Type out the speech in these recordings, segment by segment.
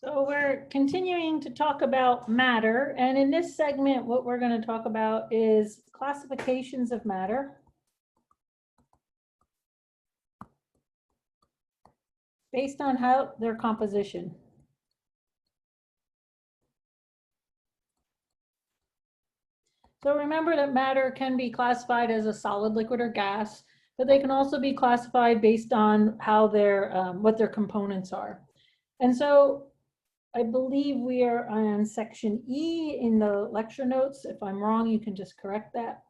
So we're continuing to talk about matter, and in this segment, what we're going to talk about is classifications of matter based on how their composition. So remember that matter can be classified as a solid, liquid, or gas, but they can also be classified based on how what their components are. And so I believe we are on section E in the lecture notes. If I'm wrong, you can just correct that.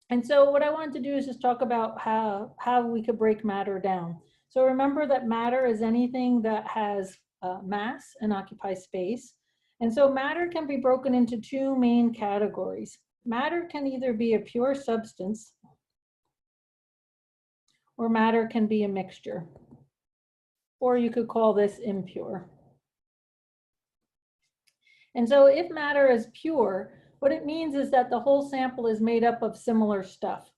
And so what I wanted to do is just talk about how we could break matter down. So remember that matter is anything that has mass and occupies space. And so matter can be broken into two main categories. Matter can either be a pure substance or matter can be a mixture. Or you could call this impure. And so if matter is pure, what it means is that the whole sample is made up of similar stuff.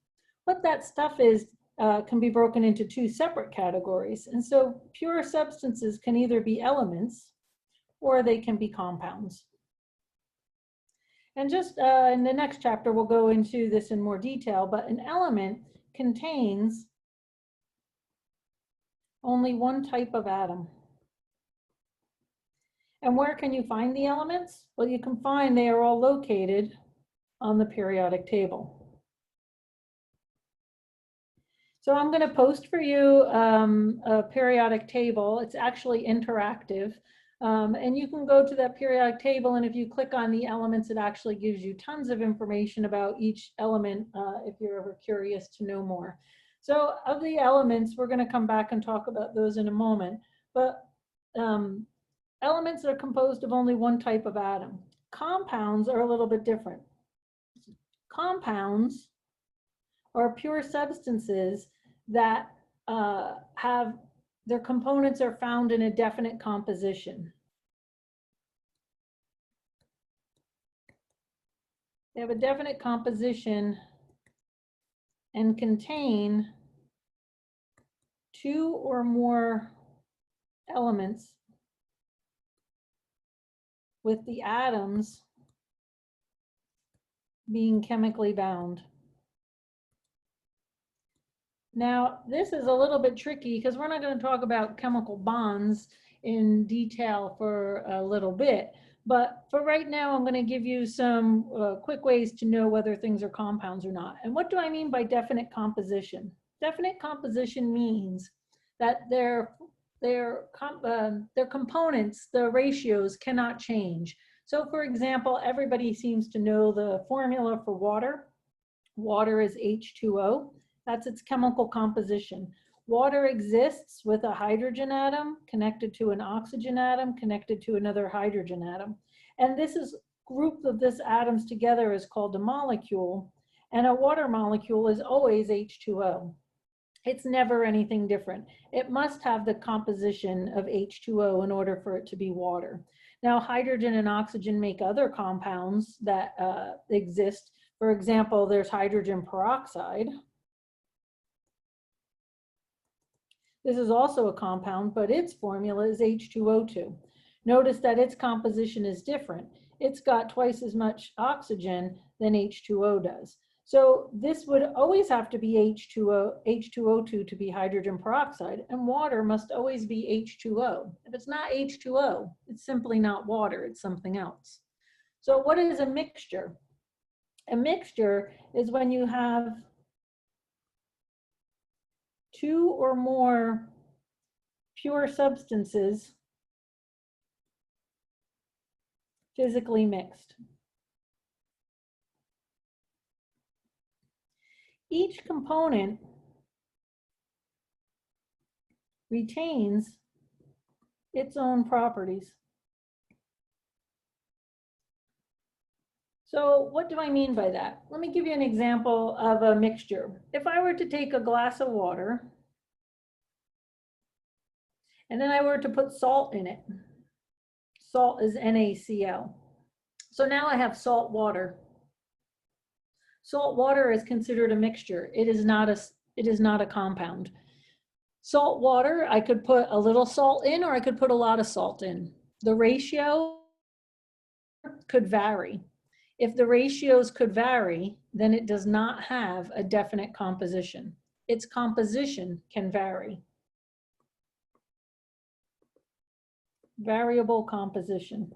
What that stuff is can be broken into two separate categories. And so pure substances can either be elements or they can be compounds. And just in the next chapter, we'll go into this in more detail, but an element contains only one type of atom. And where can you find the elements? Well, you can find they are all located on the periodic table. So I'm going to post for you a periodic table. It's actually interactive. And you can go to that periodic table, and if you click on the elements, it actually gives you tons of information about each element if you're ever curious to know more. So of the elements, we're going to come back and talk about those in a moment. But elements are composed of only one type of atom. Compounds are a little bit different. Compounds are pure substances that have their components are found in a definite composition. They have a definite composition and contain two or more elements with the atoms being chemically bound. Now, this is a little bit tricky because we're not going to talk about chemical bonds in detail for a little bit. But for right now, I'm going to give you some quick ways to know whether things are compounds or not. And what do I mean by definite composition? Definite composition means that their components, the ratios cannot change. So for example, everybody seems to know the formula for water. Water is H2O. That's its chemical composition. Water exists with a hydrogen atom connected to an oxygen atom connected to another hydrogen atom. And this group of this atoms together is called a molecule. And a water molecule is always H2O. It's never anything different. It must have the composition of H2O in order for it to be water. Now, hydrogen and oxygen make other compounds that exist. For example, there's hydrogen peroxide. This is also a compound, but its formula is H2O2. Notice that its composition is different. It's got twice as much oxygen than H2O does. So this would always have to be H2O2 to be hydrogen peroxide, and water must always be H2O. If it's not H2O, it's simply not water, it's something else. So what is a mixture? A mixture is when you have two or more pure substances physically mixed. Each component retains its own properties. So what do I mean by that? Let me give you an example of a mixture. If I were to take a glass of water and then I were to put salt in it, salt is NaCl. So now I have salt water. Salt water is considered a mixture. It is not a compound. Salt water, I could put a little salt in or I could put a lot of salt in. The ratio could vary. If the ratios could vary, then it does not have a definite composition. Its composition can vary. Variable composition.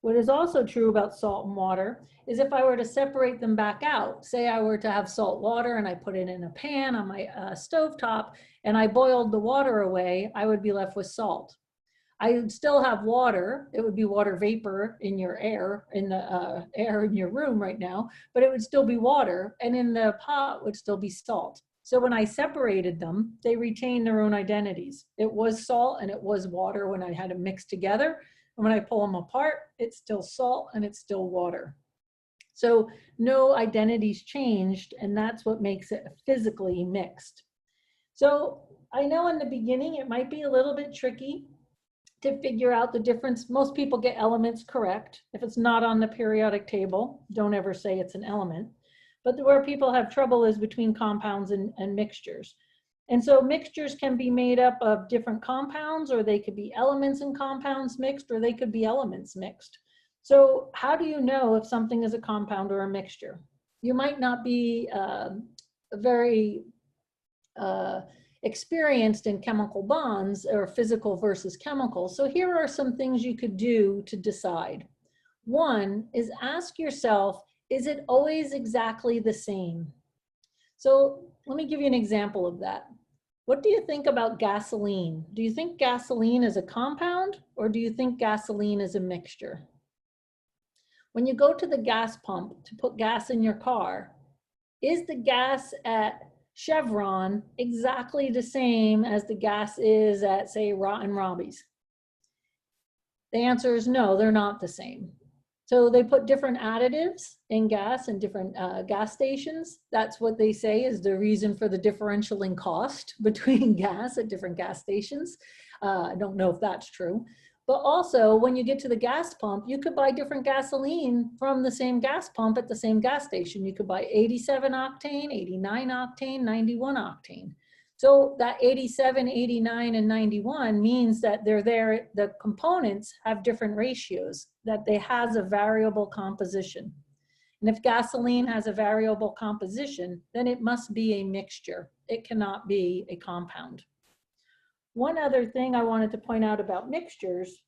What is also true about salt and water is if I were to separate them back out, say I were to have salt water and I put it in a pan on my stovetop and I boiled the water away, I would be left with salt. I would still have water. It would be water vapor in your air, in the air in your room right now, but it would still be water, and in the pot would still be salt. So when I separated them, they retained their own identities. It was salt and it was water when I had them mixed together. And when I pull them apart, it's still salt and it's still water. So no identities changed, and that's what makes it physically mixed. So I know in the beginning it might be a little bit tricky to figure out the difference. Most people get elements correct. If it's not on the periodic table, don't ever say it's an element. But where people have trouble is between compounds and mixtures. And so mixtures can be made up of different compounds, or they could be elements and compounds mixed, or they could be elements mixed. So how do you know if something is a compound or a mixture? You might not be very experienced in chemical bonds or physical versus chemical. So here are some things you could do to decide. One is ask yourself, is it always exactly the same? So let me give you an example of that. What do you think about gasoline? Do you think gasoline is a compound, or do you think gasoline is a mixture? When you go to the gas pump to put gas in your car, is the gas at Chevron exactly the same as the gas is at, say, Rotten Robbie's? The answer is no, they're not the same. So they put different additives in gas in different gas stations. That's what they say is the reason for the differential in cost between gas at different gas stations. I don't know if that's true. But also, when you get to the gas pump, you could buy different gasoline from the same gas pump at the same gas station. You could buy 87 octane, 89 octane, 91 octane. So that 87, 89, and 91 means that they're there, the components have different ratios, that they has a variable composition. And if gasoline has a variable composition, then it must be a mixture. It cannot be a compound. One other thing I wanted to point out about mixtures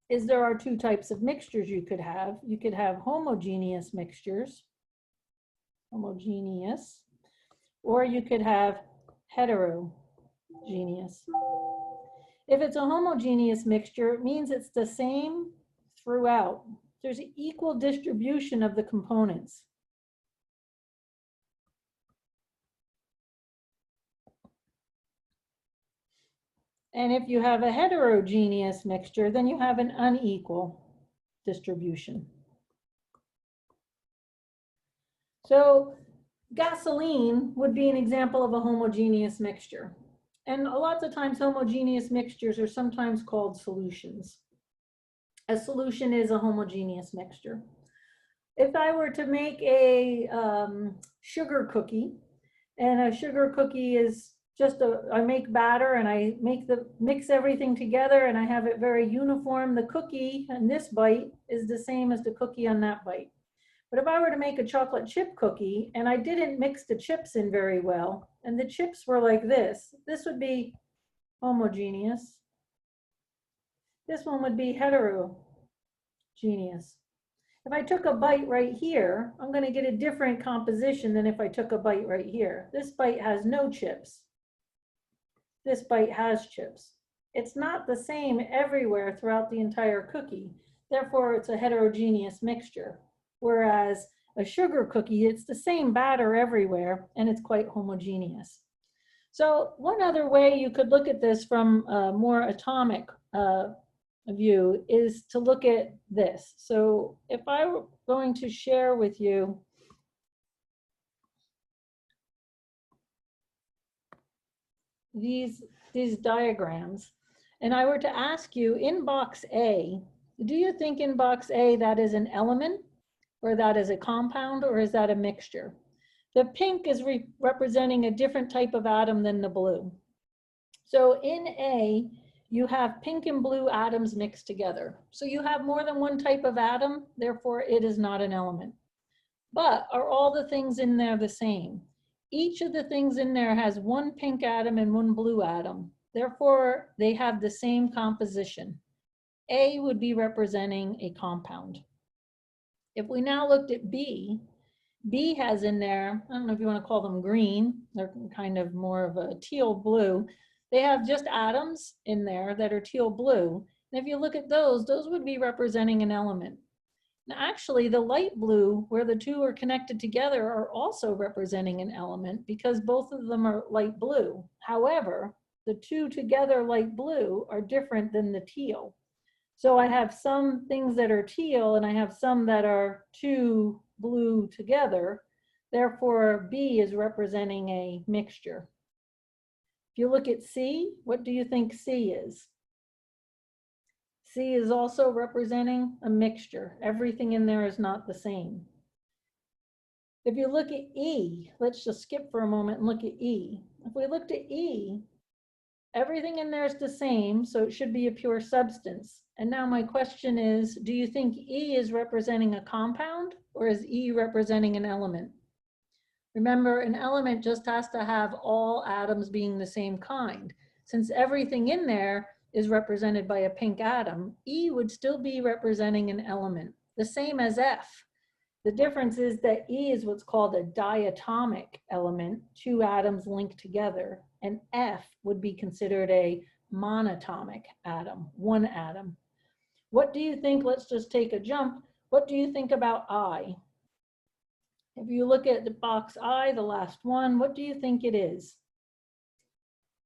is there are two types of mixtures you could have. You could have homogeneous mixtures, homogeneous, or you could have heterogeneous. If it's a homogeneous mixture, it means it's the same throughout. There's an equal distribution of the components. And if you have a heterogeneous mixture, then you have an unequal distribution. So gasoline would be an example of a homogeneous mixture. And lots of times homogeneous mixtures are sometimes called solutions. A solution is a homogeneous mixture. If I were to make a sugar cookie, and a sugar cookie is just I make batter and I mix everything together and I have it very uniform. The cookie on this bite is the same as the cookie on that bite. But if I were to make a chocolate chip cookie and I didn't mix the chips in very well, and the chips were like this would be homogeneous. This one would be heterogeneous. If I took a bite right here, I'm going to get a different composition than if I took a bite right here. This bite has no chips. This bite has chips. It's not the same everywhere throughout the entire cookie. Therefore, it's a heterogeneous mixture. Whereas a sugar cookie, it's the same batter everywhere and it's quite homogeneous. So one other way you could look at this from a more atomic view is to look at this. So if I were going to share with you these diagrams, and I were to ask you in box A, do you think in box A that is an element, or that is a compound, or is that a mixture? The pink is representing a different type of atom than the blue. So in A, you have pink and blue atoms mixed together. So you have more than one type of atom, therefore it is not an element. But are all the things in there the same? Each of the things in there has one pink atom and one blue atom. Therefore, they have the same composition. A would be representing a compound. If we now looked at B, B has in there, I don't know if you want to call them green, they're kind of more of a teal blue. They have just atoms in there that are teal blue. And if you look at those would be representing an element. Now, actually, the light blue, where the two are connected together, are also representing an element because both of them are light blue. However, the two together light blue are different than the teal. So I have some things that are teal and I have some that are two blue together. Therefore, B is representing a mixture. If you look at C, what do you think C is? C is also representing a mixture. Everything in there is not the same. If you look at E, let's just skip for a moment and look at E. If we looked at E, everything in there is the same, so it should be a pure substance. And now my question is, do you think E is representing a compound or is E representing an element? Remember, an element just has to have all atoms being the same kind. Since everything in there is represented by a pink atom, E would still be representing an element, the same as F. The difference is that E is what's called a diatomic element, two atoms linked together, and F would be considered a monatomic atom, one atom. What do you think, let's just take a jump, what do you think about I? If you look at the box I, the last one, what do you think it is?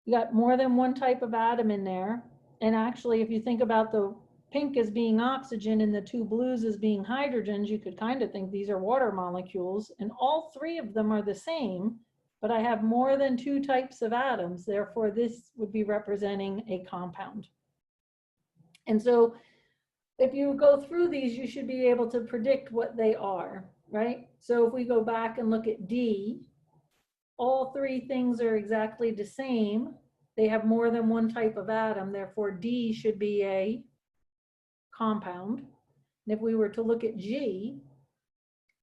You got more than one type of atom in there. And actually, if you think about the pink as being oxygen and the two blues as being hydrogens, you could kind of think these are water molecules. And all three of them are the same, but I have more than two types of atoms. Therefore, this would be representing a compound. And so if you go through these, you should be able to predict what they are, right? So if we go back and look at D, all three things are exactly the same. They have more than one type of atom, therefore D should be a compound. And if we were to look at G,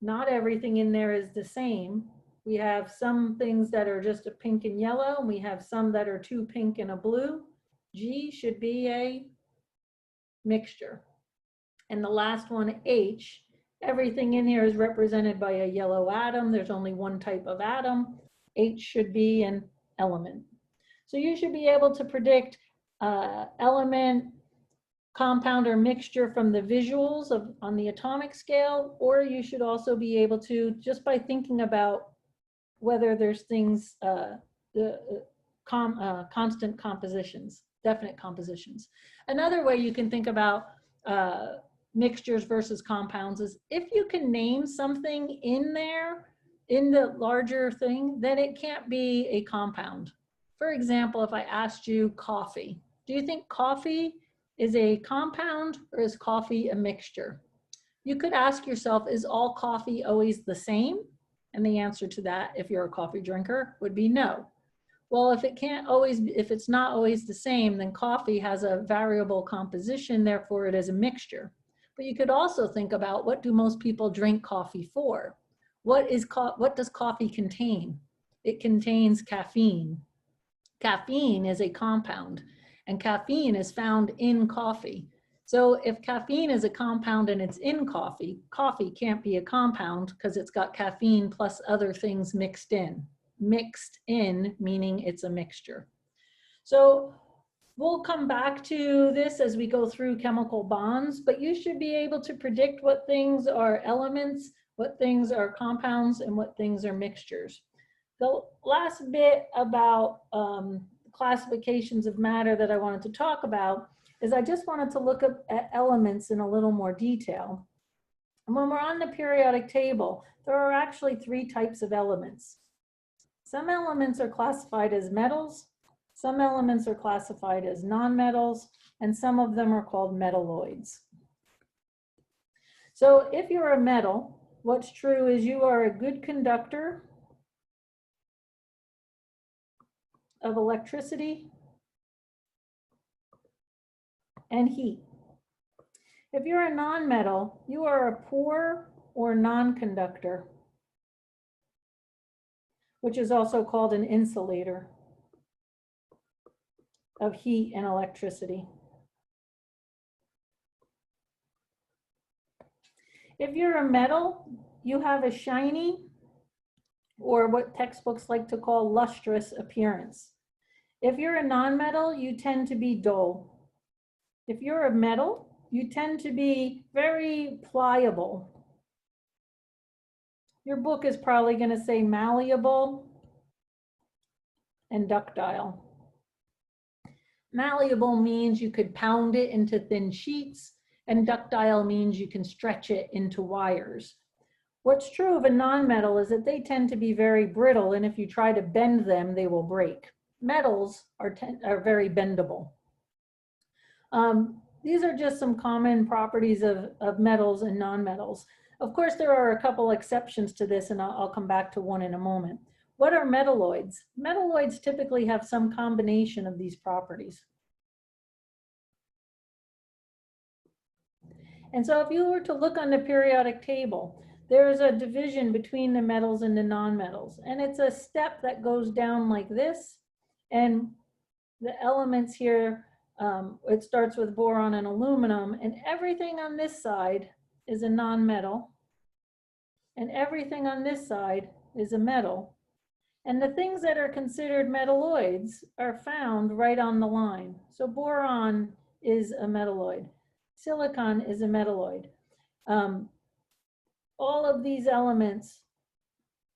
not everything in there is the same. We have some things that are just a pink and yellow, and we have some that are two pink and a blue. G should be a mixture. And the last one, H, everything in here is represented by a yellow atom. There's only one type of atom. H should be an element. So you should be able to predict element, compound, or mixture from the visuals on the atomic scale, or you should also be able to, just by thinking about whether there's things, constant compositions, definite compositions. Another way you can think about mixtures versus compounds is if you can name something in there, in the larger thing, then it can't be a compound. For example, if I asked you coffee, do you think coffee is a compound or is coffee a mixture? You could ask yourself, is all coffee always the same? And the answer to that, if you're a coffee drinker, would be no. Well, if it's not always the same, then coffee has a variable composition, therefore it is a mixture. But you could also think about, what do most people drink coffee for? What does coffee contain? It contains caffeine. Caffeine is a compound, and caffeine is found in coffee. So if caffeine is a compound and it's in coffee, coffee can't be a compound because it's got caffeine plus other things mixed in. Mixed in, meaning it's a mixture. So we'll come back to this as we go through chemical bonds, but you should be able to predict what things are elements, what things are compounds, and what things are mixtures. The last bit about classifications of matter that I wanted to talk about is I just wanted to look at elements in a little more detail. And when we're on the periodic table, there are actually three types of elements. Some elements are classified as metals, some elements are classified as nonmetals, and some of them are called metalloids. So if you're a metal, what's true is you are a good conductor of electricity and heat. If you're a nonmetal, you are a poor or non-conductor, which is also called an insulator of heat and electricity. If you're a metal, you have a shiny, or what textbooks like to call lustrous appearance. If you're a nonmetal, you tend to be dull. If you're a metal, you tend to be very pliable. Your book is probably going to say malleable and ductile. Malleable means you could pound it into thin sheets, and ductile means you can stretch it into wires. What's true of a nonmetal is that they tend to be very brittle, and if you try to bend them, they will break. Metals are very bendable. These are just some common properties of metals and nonmetals. Of course, there are a couple exceptions to this, and I'll come back to one in a moment. What are metalloids? Metalloids typically have some combination of these properties. And so if you were to look on the periodic table, there's a division between the metals and the nonmetals, and it's a step that goes down like this. And the elements here, it starts with boron and aluminum, and everything on this side is a nonmetal, and everything on this side is a metal. And the things that are considered metalloids are found right on the line. So boron is a metalloid. Silicon is a metalloid. All of these elements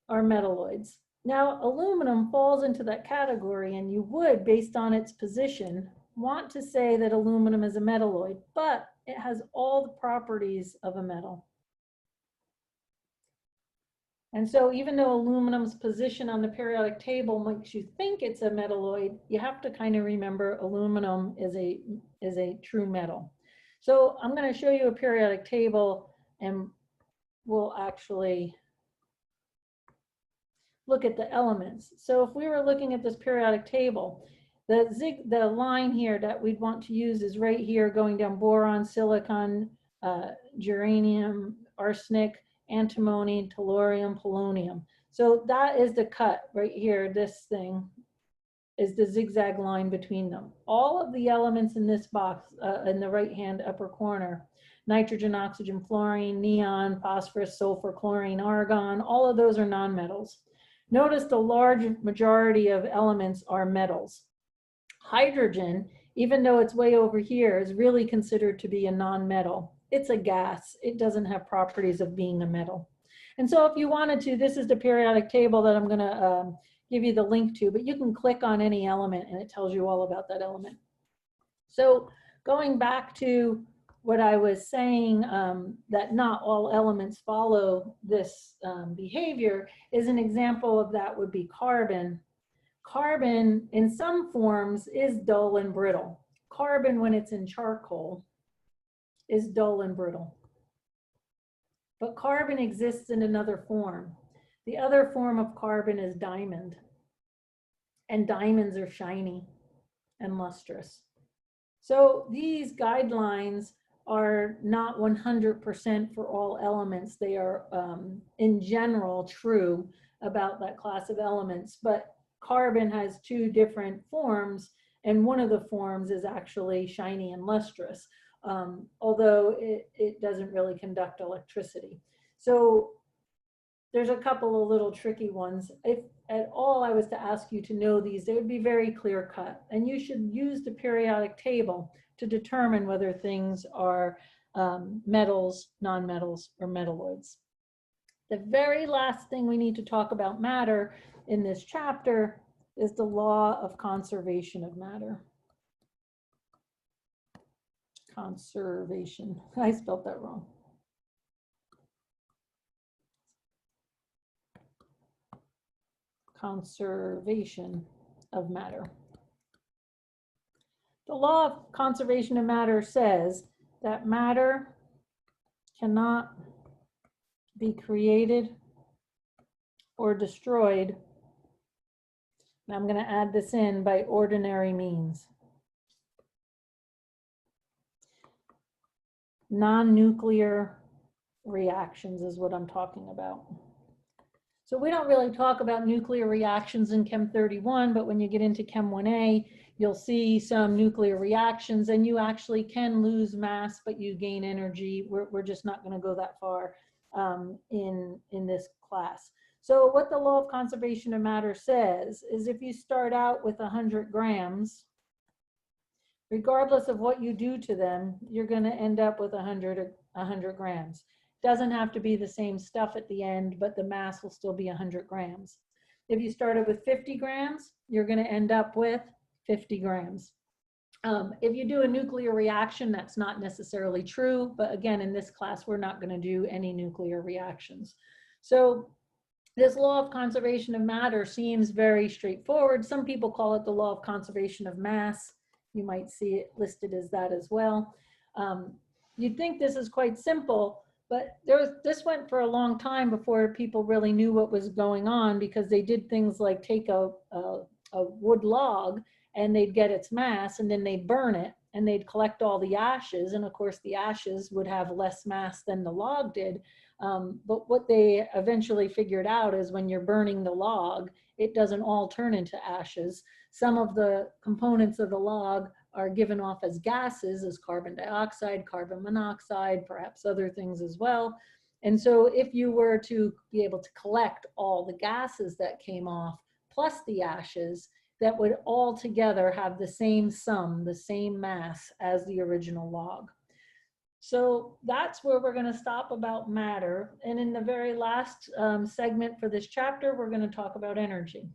are metalloids. Now, aluminum falls into that category, and you would, based on its position, want to say that aluminum is a metalloid, but it has all the properties of a metal. And so even though aluminum's position on the periodic table makes you think it's a metalloid, you have to kind of remember aluminum is a true metal. So I'm going to show you a periodic table, and we'll actually look at the elements. So if we were looking at this periodic table, the line here that we'd want to use is right here, going down boron, silicon, germanium, arsenic, antimony, tellurium, polonium. So that is the cut right here. This thing is the zigzag line between them. All of the elements in this box in the right-hand upper corner, nitrogen, oxygen, fluorine, neon, phosphorus, sulfur, chlorine, argon, all of those are nonmetals. Notice the large majority of elements are metals. Hydrogen, even though it's way over here, is really considered to be a non-metal. It's a gas. It doesn't have properties of being a metal. And so if you wanted to, this is the periodic table that I'm going to give you the link to, but you can click on any element and it tells you all about that element. So going back to what I was saying, that not all elements follow this behavior, is an example of that would be carbon. Carbon in some forms is dull and brittle. Carbon, when it's in charcoal, is dull and brittle. But carbon exists in another form. The other form of carbon is diamond. And diamonds are shiny and lustrous. So these guidelines are not 100% for all elements. They are, in general, true about that class of elements. But carbon has two different forms, and one of the forms is actually shiny and lustrous, although it doesn't really conduct electricity. So there's a couple of little tricky ones. If at all I was to ask you to know these, they would be very clear cut, and you should use the periodic table to determine whether things are metals, nonmetals, or metalloids. The very last thing we need to talk about matter in this chapter is the law of conservation of matter. Conservation, I spelled that wrong. Conservation of matter. The law of conservation of matter says that matter cannot be created or destroyed, and I'm going to add this in, by ordinary means. Non-nuclear reactions is what I'm talking about. So we don't really talk about nuclear reactions in Chem 31, but when you get into Chem 1A, you'll see some nuclear reactions, and you actually can lose mass, but you gain energy. We're just not going to go that far in this class. So what the law of conservation of matter says is if you start out with 100 grams, regardless of what you do to them, you're going to end up with 100 grams. Doesn't have to be the same stuff at the end, but the mass will still be 100 grams. If you started with 50 grams, you're going to end up with 50 grams. If you do a nuclear reaction, that's not necessarily true, but again, in this class, we're not going to do any nuclear reactions. So this law of conservation of matter seems very straightforward. Some people call it the law of conservation of mass. You might see it listed as that as well. You'd think this is quite simple, but this went for a long time before people really knew what was going on, because they did things like take a wood log and they'd get its mass and then they'd burn it and they'd collect all the ashes. And of course the ashes would have less mass than the log did. But what they eventually figured out is when you're burning the log, it doesn't all turn into ashes. Some of the components of the log are given off as gases, as carbon dioxide, carbon monoxide, perhaps other things as well. And so if you were to be able to collect all the gases that came off, plus the ashes, that would all together have the same sum, the same mass as the original log. So that's where we're going to stop about matter. And in the very last segment for this chapter, we're going to talk about energy.